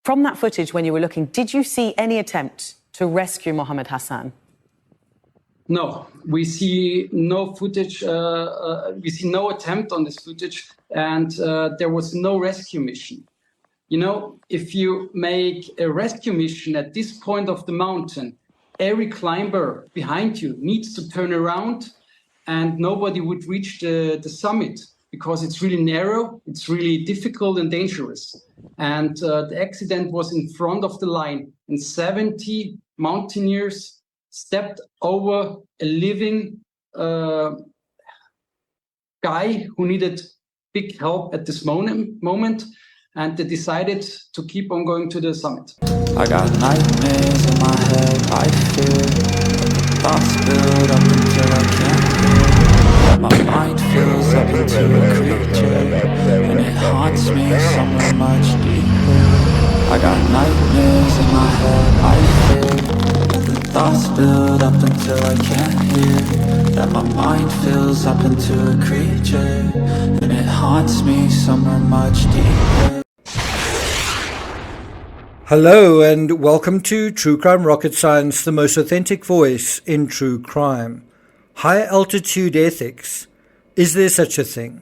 From that footage, when you were looking, did you see any attempt to rescue Mohammed Hassan? No, we see no footage. We see no attempt on this footage, and there was no rescue mission. You know, if you make a rescue mission at this point of the mountain, every climber behind you needs to turn around, and nobody would reach the summit because it's really narrow, it's really difficult and dangerous. And the accident was in front of the line, and 70 mountaineers stepped over a living guy who needed big help at this moment, and they decided to keep on going to the summit. I got nightmares in my head, I fear thoughts build up until I can't hear. My mind fills up into a creature, and it haunts me somewhere much deeper. I got nightmares in my head, I fear thoughts build up until I can't hear. That my mind fills up into a creature, and it haunts me somewhere much deeper. Hello and welcome to True Crime Rocket Science, the most authentic voice in true crime. High altitude ethics. Is there such a thing?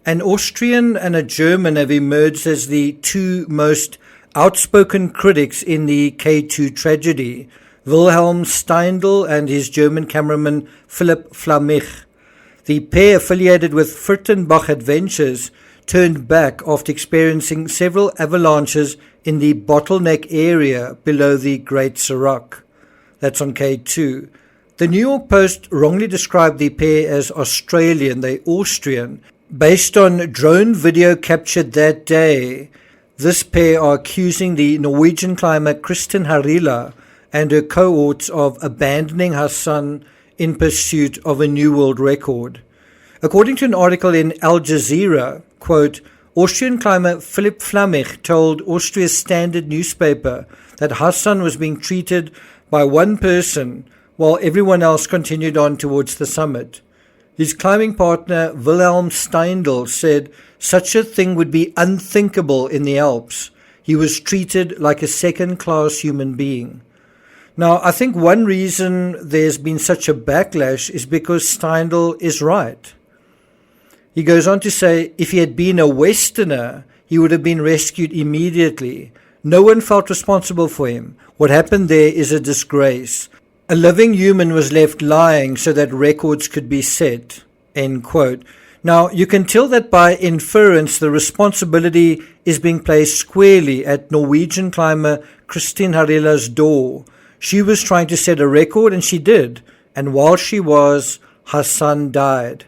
An Austrian and a German have emerged as the two most outspoken critics in the K2 tragedy, Wilhelm Steindl and his German cameraman Philipp Flammich. The pair, affiliated with Frittenbach Adventures, turned back after experiencing several avalanches in the bottleneck area below the Great Sirach. That's on K2. The New York Post wrongly described the pair as Australian, they Austrian. Based on drone video captured that day, this pair are accusing the Norwegian climber Kristin Harila and her cohorts of abandoning Hassan in pursuit of a new world record. According to an article in Al Jazeera, quote, Austrian climber Philipp Flammich told Austria's Standard newspaper that Hassan was being treated by one person while everyone else continued on towards the summit. His climbing partner Wilhelm Steindl said such a thing would be unthinkable in the Alps. He was treated like a second-class human being. Now, I think one reason there's been such a backlash is because Steindl is right. He goes on to say, if he had been a Westerner, he would have been rescued immediately. No one felt responsible for him. What happened there is a disgrace. A living human was left lying so that records could be set. End quote. Now, you can tell that by inference the responsibility is being placed squarely at Norwegian climber Kristin Harila's door. She was trying to set a record, and she did. And while she was, Hassan died.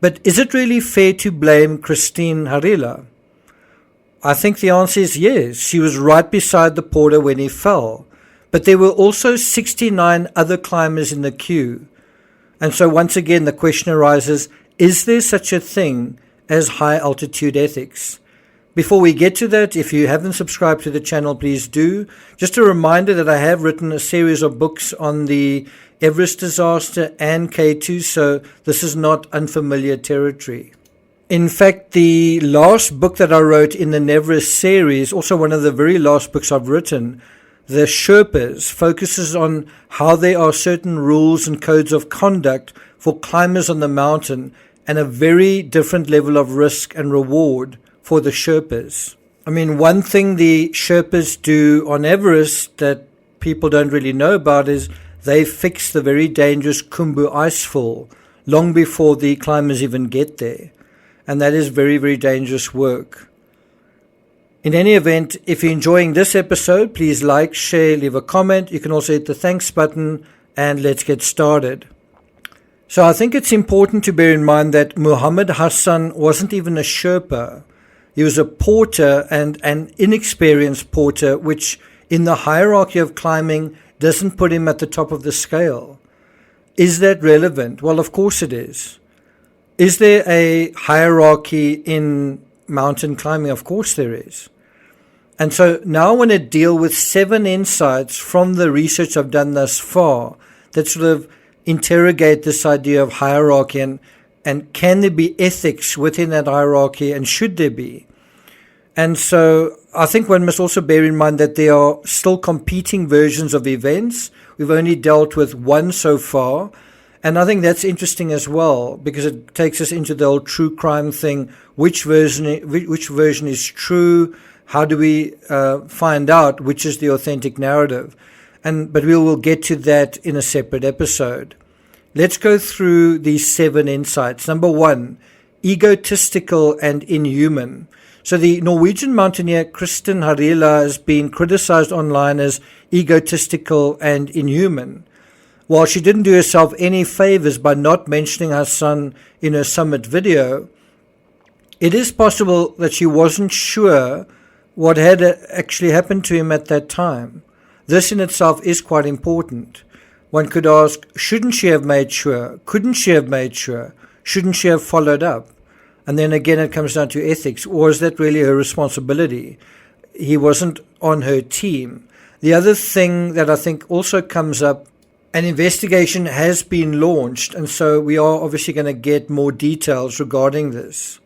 But is it really fair to blame Kristin Harila? I think the answer is yes. She was right beside the porter when he fell. But there were also 69 other climbers in the queue. And so once again the question arises, is there such a thing as high altitude ethics? Before we get to that, if you haven't subscribed to the channel, please do. Just a reminder that I have written a series of books on the Everest disaster and K2, so this is not unfamiliar territory. In fact, the last book that I wrote in the Everest series, also one of the very last books I've written, The Sherpas, focuses on how there are certain rules and codes of conduct for climbers on the mountain and a very different level of risk and reward for the Sherpas. I mean, one thing the Sherpas do on Everest that people don't really know about is they fix the very dangerous Khumbu icefall long before the climbers even get there. And that is very, very dangerous work. In any event, if you're enjoying this episode, please like, share, leave a comment. You can also hit the thanks button, and let's get started. So I think it's important to bear in mind that Mohammed Hassan wasn't even a Sherpa. He was a porter, and an inexperienced porter, which in the hierarchy of climbing doesn't put him at the top of the scale. Is that relevant? Well, of course it is. Is there a hierarchy in mountain climbing? Of course there is. And so now I want to deal with 7 insights from the research I've done thus far that sort of interrogate this idea of hierarchy and can there be ethics within that hierarchy, and should there be? And so I think one must also bear in mind that there are still competing versions of events. We've only dealt with one so far. And I think that's interesting as well, because it takes us into the old true crime thing. Which version is true? How do we find out which is the authentic narrative? But we will get to that in a separate episode. Let's go through these 7 insights. Number 1, egotistical and inhuman. So the Norwegian mountaineer Kristin Harila has been criticized online as egotistical and inhuman. While she didn't do herself any favors by not mentioning her son in her summit video, it is possible that she wasn't sure what had actually happened to him at that time. This in itself is quite important. One could ask, shouldn't she have made sure? Couldn't she have made sure? Shouldn't she have followed up? And then again, it comes down to ethics. Was that really her responsibility? He wasn't on her team. The other thing that I think also comes up, an investigation has been launched, and so we are obviously going to get more details regarding this.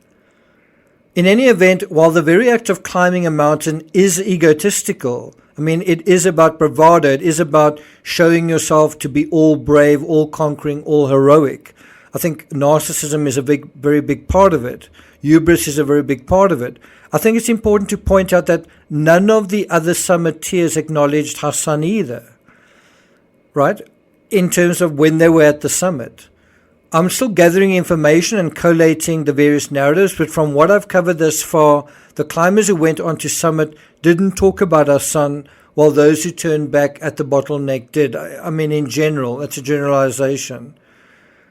In any event, while the very act of climbing a mountain is egotistical, I mean, it is about bravado, it is about showing yourself to be all brave, all conquering, all heroic. I think narcissism is a very big part of it. Hubris is a very big part of it. I think it's important to point out that none of the other summiteers acknowledged Hassan either, right? In terms of when they were at the summit. I'm still gathering information and collating the various narratives, but from what I've covered thus far, the climbers who went on to summit didn't talk about Hassan, while those who turned back at the bottleneck did. I mean, in general, that's a generalization.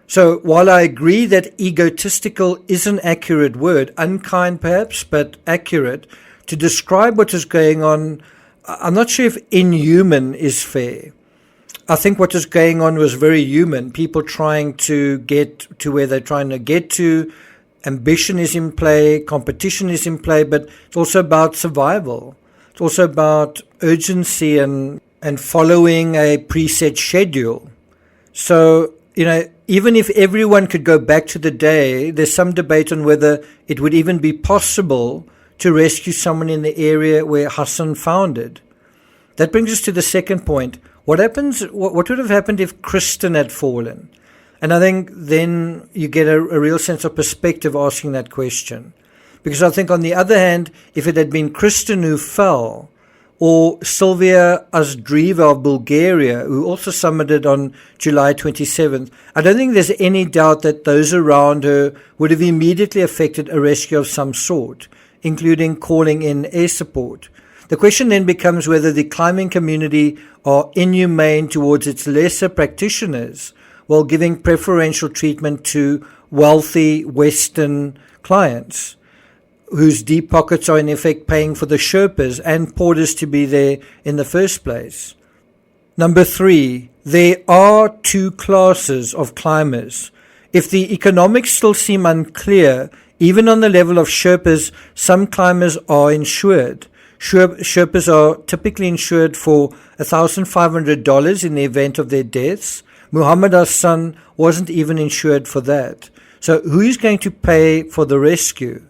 So while I agree that egotistical is an accurate word, unkind perhaps, but accurate, to describe what is going on, I'm not sure if inhuman is fair. I think what was going on was very human. People trying to get to where they're trying to get to. Ambition is in play, competition is in play, but it's also about survival. It's also about urgency and following a preset schedule. So, even if everyone could go back to the day, there's some debate on whether it would even be possible to rescue someone in the area where Hassan founded. That brings us to the second point. What would have happened if Kristin had fallen? And I think then you get a real sense of perspective asking that question. Because I think on the other hand, if it had been Kristin who fell, or Sylvia Azdrieva of Bulgaria, who also summited on July 27th, I don't think there's any doubt that those around her would have immediately affected a rescue of some sort, including calling in air support. The question then becomes whether the climbing community are inhumane towards its lesser practitioners while giving preferential treatment to wealthy Western clients whose deep pockets are in effect paying for the Sherpas and porters to be there in the first place. Number 3, there are 2 classes of climbers. If the economics still seem unclear, even on the level of Sherpas, some climbers are insured. Sherpas are typically insured for $1,500 in the event of their deaths. Muhammad Hassan wasn't even insured for that. So who is going to pay for the rescue?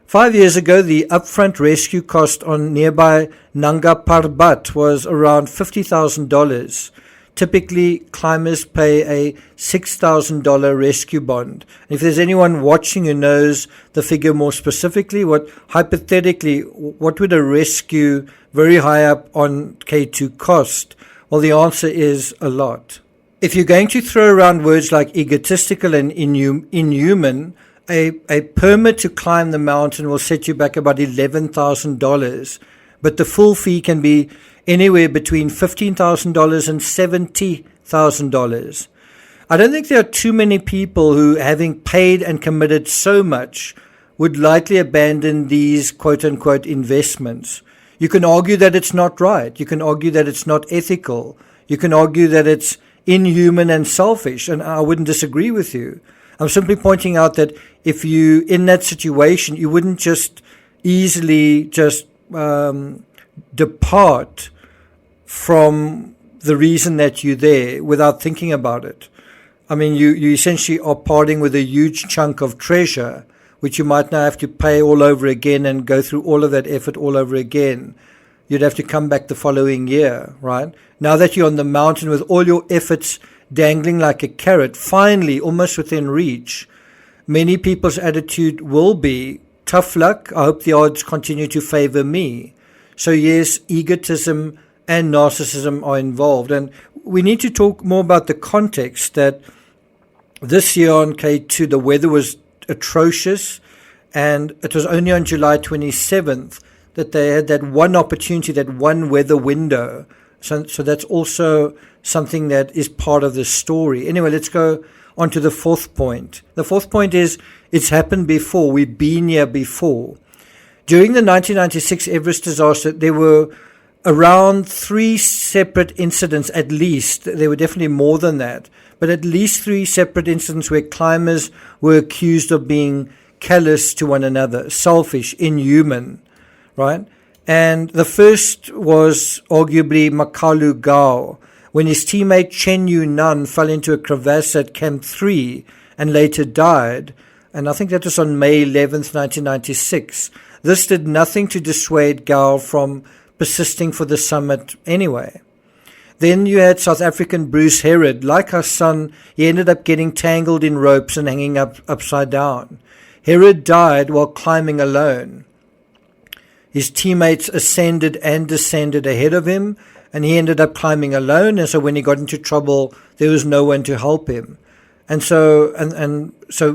5 years ago, the upfront rescue cost on nearby Nanga Parbat was around $50,000. Typically, climbers pay a $6,000 rescue bond. If there's anyone watching who knows the figure more specifically, hypothetically, what would a rescue very high up on K2 cost? Well, the answer is a lot. If you're going to throw around words like egotistical and inhuman, a permit to climb the mountain will set you back about $11,000, but the full fee can be anywhere between $15,000 and $70,000. I don't think there are too many people who, having paid and committed so much, would likely abandon these quote-unquote investments. You can argue that it's not right. You can argue that it's not ethical. You can argue that it's inhuman and selfish, and I wouldn't disagree with you. I'm simply pointing out that if you, in that situation, you wouldn't just easily depart from the reason that you're there without thinking about it. I mean, you essentially are parting with a huge chunk of treasure which you might now have to pay all over again and go through all of that effort all over again. You'd have to come back the following year, right? Now that you're on the mountain with all your efforts dangling like a carrot, finally, almost within reach, many people's attitude will be, tough luck, I hope the odds continue to favor me. So yes, egotism and narcissism are involved. And we need to talk more about the context that this year on K2, the weather was atrocious, and it was only on July 27th that they had that one opportunity, that one weather window. So that's also something that is part of the story. Anyway, let's go on to the fourth point. The fourth point is, it's happened before. We've been here before. During the 1996 Everest disaster, there were around 3 separate incidents, at least. There were definitely more than that, but at least 3 separate incidents where climbers were accused of being callous to one another, selfish, inhuman, right? And the first was arguably Makalu Gao, when his teammate Chen Yu Nan fell into a crevasse at Camp 3 and later died. And I think that was on May 11th, 1996. This did nothing to dissuade Gao from persisting for the summit anyway. Then you had South African Bruce Herod. Like our son, he ended up getting tangled in ropes and hanging upside down. Herod died while climbing alone. His teammates ascended and descended ahead of him, and he ended up climbing alone. And so when he got into trouble, there was no one to help him. And so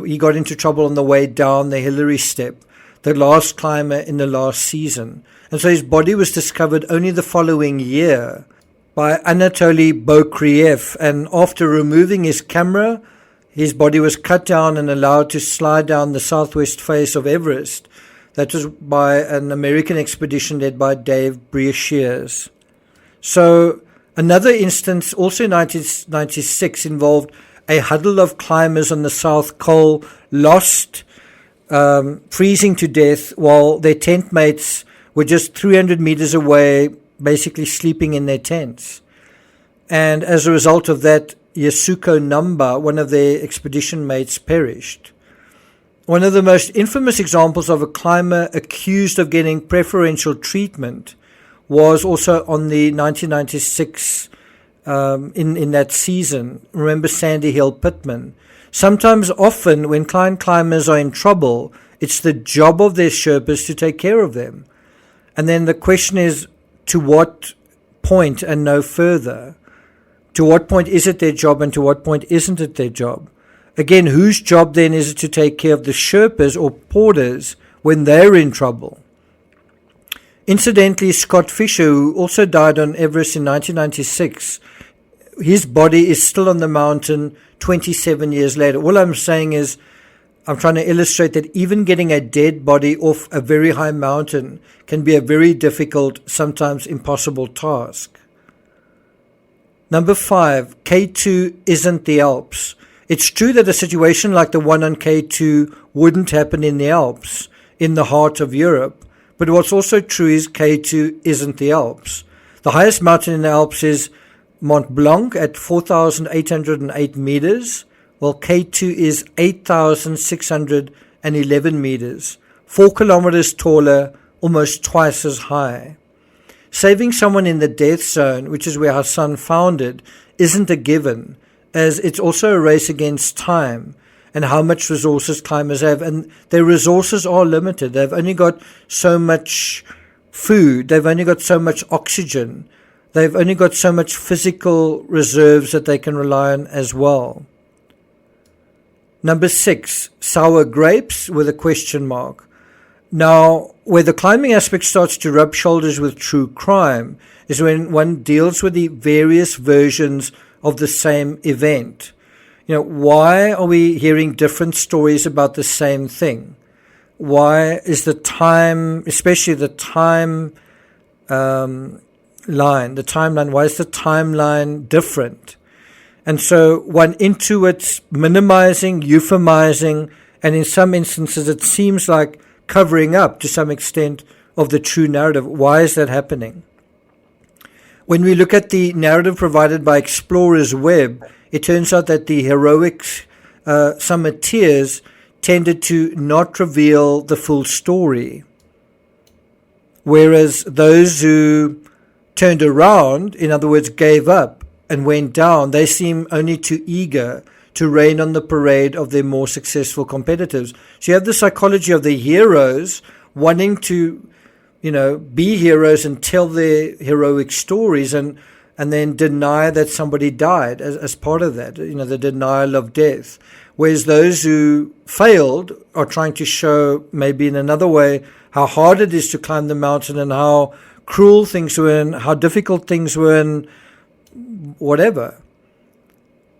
he got into trouble on the way down the Hillary Step, the last climber in the last season. And so his body was discovered only the following year by Anatoly Bokriev. And after removing his camera, his body was cut down and allowed to slide down the southwest face of Everest. That was by an American expedition led by Dave Breashears. So another instance, also in 1996, involved a huddle of climbers on the South Col lost, freezing to death, while their tent mates were just 300 meters away, basically sleeping in their tents. And as a result of that, Yasuko Namba, one of their expedition mates, perished. One of the most infamous examples of a climber accused of getting preferential treatment was also on the 1996 in that season. Remember Sandy Hill Pittman. Sometimes, often, when climbers are in trouble, it's the job of their Sherpas to take care of them. And then the question is, to what point and no further? To what point is it their job and to what point isn't it their job? Again, whose job then is it to take care of the Sherpas or porters when they're in trouble? Incidentally, Scott Fisher, who also died on Everest in 1996, his body is still on the mountain 27 years later. All I'm saying is, I'm trying to illustrate that even getting a dead body off a very high mountain can be a very difficult, sometimes impossible task. Number 5, K2 isn't the Alps. It's true that a situation like the one on K2 wouldn't happen in the Alps, in the heart of Europe. But what's also true is K2 isn't the Alps. The highest mountain in the Alps is Mont Blanc at 4,808 meters, while K2 is 8,611 meters, 4 kilometers taller, almost twice as high. Saving someone in the death zone, which is where Hassan found it, isn't a given, as it's also a race against time and how much resources climbers have. And their resources are limited. They've only got so much food. They've only got so much oxygen. They've only got so much physical reserves that they can rely on as well. Number 6, sour grapes with a question mark. Now, where the climbing aspect starts to rub shoulders with true crime is when one deals with the various versions of the same event. Why are we hearing different stories about the same thing? Why is the time, especially the timeline, why is the timeline different? And so one intuits minimizing, euphemizing, and in some instances it seems like covering up to some extent of the true narrative. Why is that happening? When we look at the narrative provided by Explorers Web, it turns out that the heroic summiteers tended to not reveal the full story, whereas those who turned around, in other words, gave up and went down, they seem only too eager to rain on the parade of their more successful competitors. So you have the psychology of the heroes wanting to, be heroes and tell their heroic stories and then deny that somebody died as part of that, the denial of death. Whereas those who failed are trying to show, maybe in another way, how hard it is to climb the mountain and how cruel things were and how difficult things were and whatever.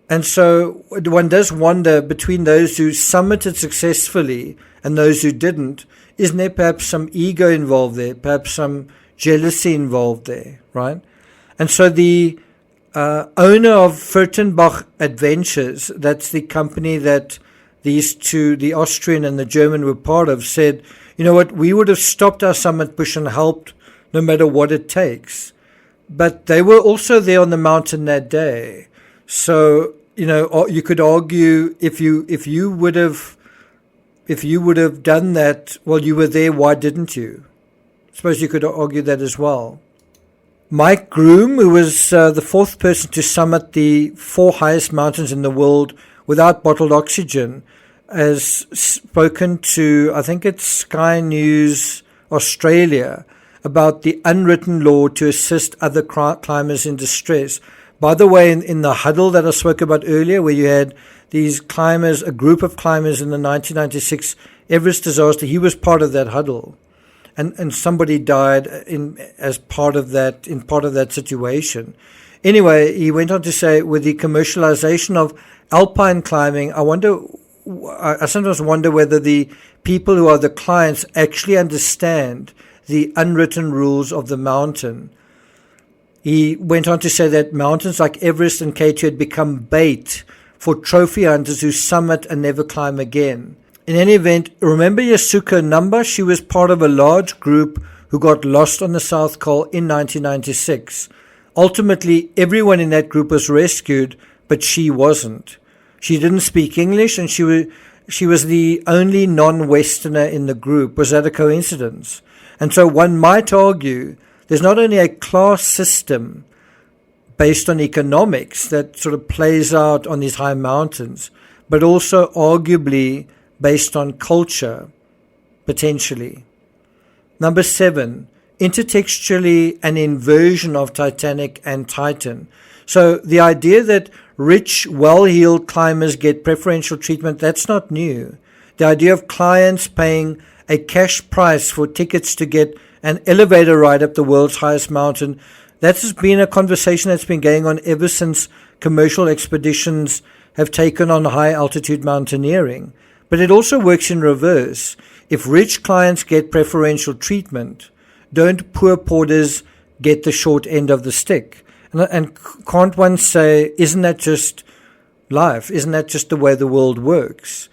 And so one does wonder, between those who summited successfully and those who didn't, isn't there perhaps some ego involved there, perhaps some jealousy involved there, right? And so the owner of Furtenbach Adventures, that's the company that these two, the Austrian and the German, were part of, said, you know what, we would have stopped our summit push and helped no matter what it takes. But they were also there on the mountain that day. So, you could argue if you would have done that, well, you were there, why didn't you? I suppose you could argue that as well. Mike Groom, who was the fourth person to summit the 4 highest mountains in the world without bottled oxygen, has spoken to, I think it's Sky News Australia, about the unwritten law to assist other climbers in distress. By the way, in the huddle that I spoke about earlier, where you had these climbers, a group of climbers in the 1996 Everest disaster, he was part of that huddle. And somebody died in part of that situation. Anyway, he went on to say, with the commercialization of alpine climbing, I sometimes wonder whether the people who are the clients actually understand the unwritten rules of the mountain. He went on to say that mountains like Everest and K2 had become bait for trophy hunters who summit and never climb again. In any event, remember Yasuko Namba? She was part of a large group who got lost on the South Col in 1996. Ultimately, everyone in that group was rescued, but she wasn't. She didn't speak English, and she was the only non-Westerner in the group. Was that a coincidence? And so one might argue there's not only a class system based on economics that sort of plays out on these high mountains, but also arguably based on culture, potentially. Number 7, intertextually an inversion of Titanic and Titan. So the idea that rich, well-heeled climbers get preferential treatment, that's not new. The idea of clients paying a cash price for tickets to get an elevator ride up the world's highest mountain, that's been a conversation that's been going on ever since commercial expeditions have taken on high-altitude mountaineering. But it also works in reverse. If rich clients get preferential treatment, don't poor porters get the short end of the stick? And can't one say, isn't that just life? Isn't that just the way the world works?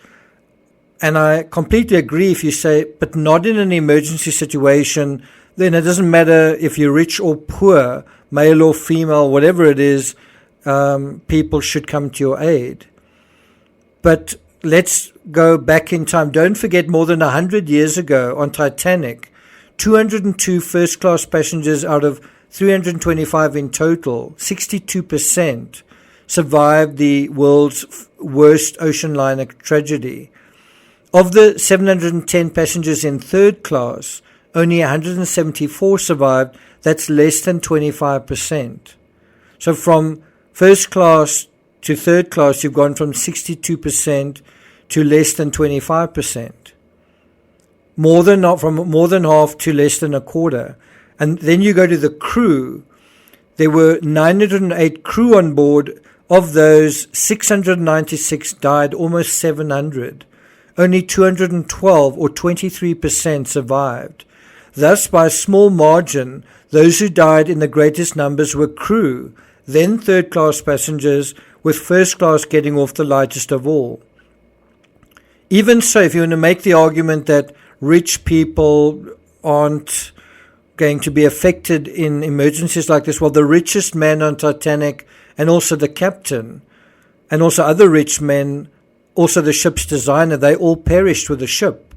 And I completely agree if you say, but not in an emergency situation. Then it doesn't matter if you're rich or poor, male or female, whatever it is, people should come to your aid. But let's go back in time. Don't forget, more than 100 years ago on Titanic, 202 first-class passengers out of 325 in total, 62%, survived the world's worst ocean liner tragedy. Of the 710 passengers in third class, only 174 survived. That's less than 25%. So from first class to third class, you've gone from 62% to less than 25%. From more than half to less than a quarter. And then you go to the crew. There were 908 crew on board. Of those, 696 died, almost 700. Only 212 or 23% survived. Thus, by a small margin, those who died in the greatest numbers were crew, then third-class passengers, with first class getting off the lightest of all. Even so, if you want to make the argument that rich people aren't going to be affected in emergencies like this, well, the richest man on Titanic and also the captain and also other rich men also the ship's designer, they all perished with the ship.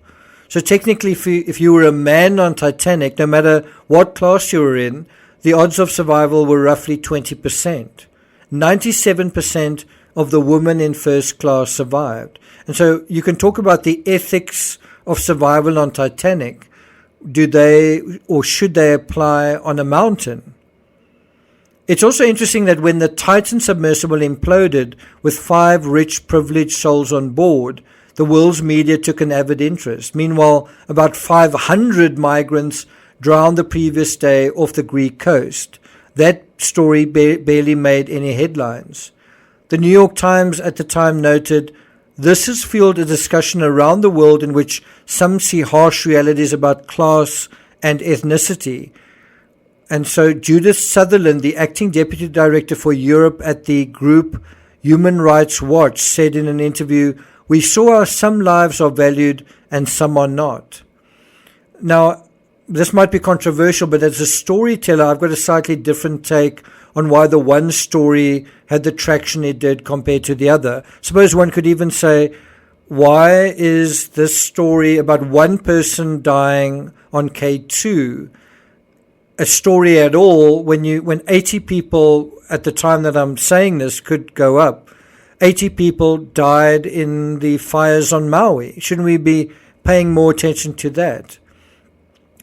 So technically, if you were a man on Titanic, no matter what class you were in, the odds of survival were roughly 20%. 97% of the women in first class survived. And so you can talk about the ethics of survival on Titanic. Do they or should they apply on a mountain? It's also interesting that when the Titan submersible imploded with 5 rich, privileged souls on board, the world's media took an avid interest. Meanwhile, about 500 migrants drowned the previous day off the Greek coast. That story barely made any headlines. The New York Times at the time noted, "This has fueled a discussion around the world in which some see harsh realities about class and ethnicity." And so Judith Sutherland, the acting deputy director for Europe at the group Human Rights Watch, said in an interview, "We saw how some lives are valued and some are not." Now, this might be controversial, but as a storyteller, I've got a slightly different take on why the one story had the traction it did compared to the other. Suppose one could even say, why is this story about one person dying on K2 a story at all when 80 people at the time that I'm saying this could go up? 80 people died in the fires on Maui. Shouldn't we be paying more attention to that?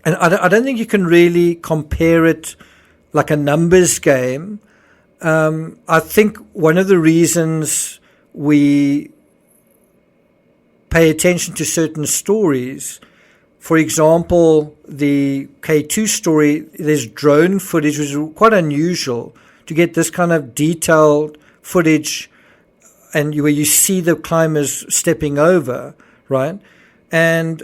And I don't think you can really compare it like a numbers game. I think one of the reasons we pay attention to certain stories, for example, the K2 story, there's drone footage, which is quite unusual to get this kind of detailed footage and where you see the climbers stepping over, right? And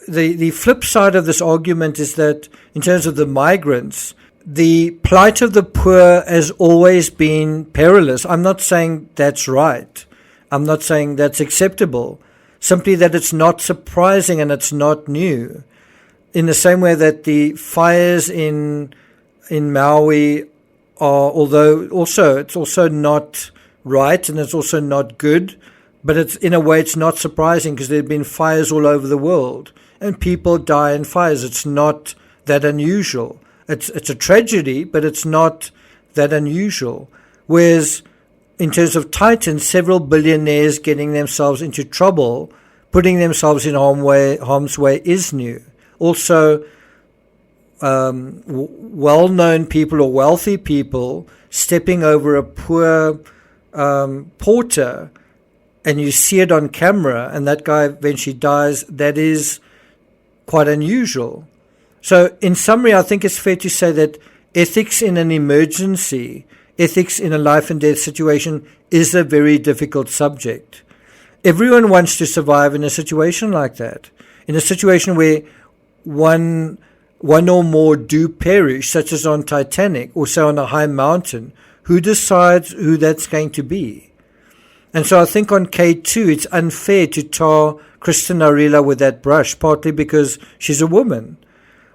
the flip side of this argument is that in terms of the migrants, the plight of the poor has always been perilous. I'm not saying that's right. I'm not saying that's acceptable. Simply that it's not surprising and it's not new. In the same way that the fires in Maui are, although also it's also not right and it's also not good, but it's in a way it's not surprising because there have been fires all over the world and people die in fires. It's not that unusual. It's a tragedy, but it's not that unusual. Whereas in terms of Titan, several billionaires getting themselves into trouble, putting themselves in harm's way is new. Also, well-known people or wealthy people stepping over a poor porter, and you see it on camera, and that guy eventually dies, that is quite unusual. So in summary, I think it's fair to say that ethics in an emergency, ethics in a life and death situation is a very difficult subject. Everyone wants to survive in a situation like that, in a situation where one or more do perish, such as on Titanic or so on a high mountain. Who decides who that's going to be? And so I think on K2, it's unfair to tar Kristen Arila with that brush, partly because she's a woman.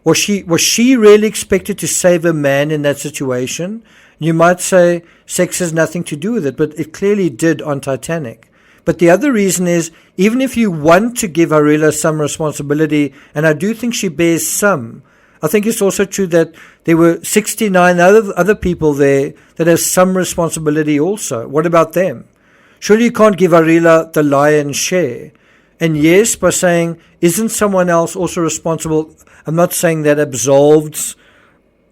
Was she really expected to save a man in that situation? You might say sex has nothing to do with it, but it clearly did on Titanic. But the other reason is, even if you want to give Arila some responsibility, and I do think she bears some, I think it's also true that there were 69 other people there that have some responsibility also. What about them? Surely you can't give Arila the lion's share. And yes, by saying, isn't someone else also responsible? I'm not saying that absolves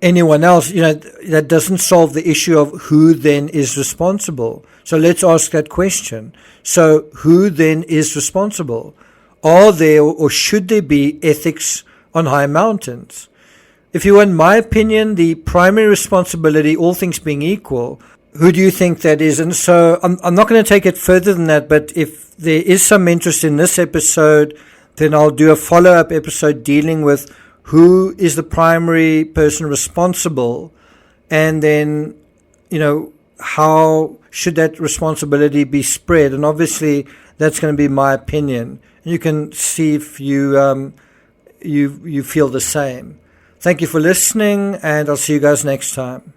anyone else. That doesn't solve the issue of who then is responsible. So let's ask that question. So who then is responsible? Are there or should there be ethics on high mountains? If you want my opinion, the primary responsibility, all things being equal, who do you think that is? And so I'm not going to take it further than that, but if there is some interest in this episode, then I'll do a follow-up episode dealing with who is the primary person responsible, and then, how should that responsibility be spread? And obviously, that's going to be my opinion. You can see if you feel the same. Thank you for listening, and I'll see you guys next time.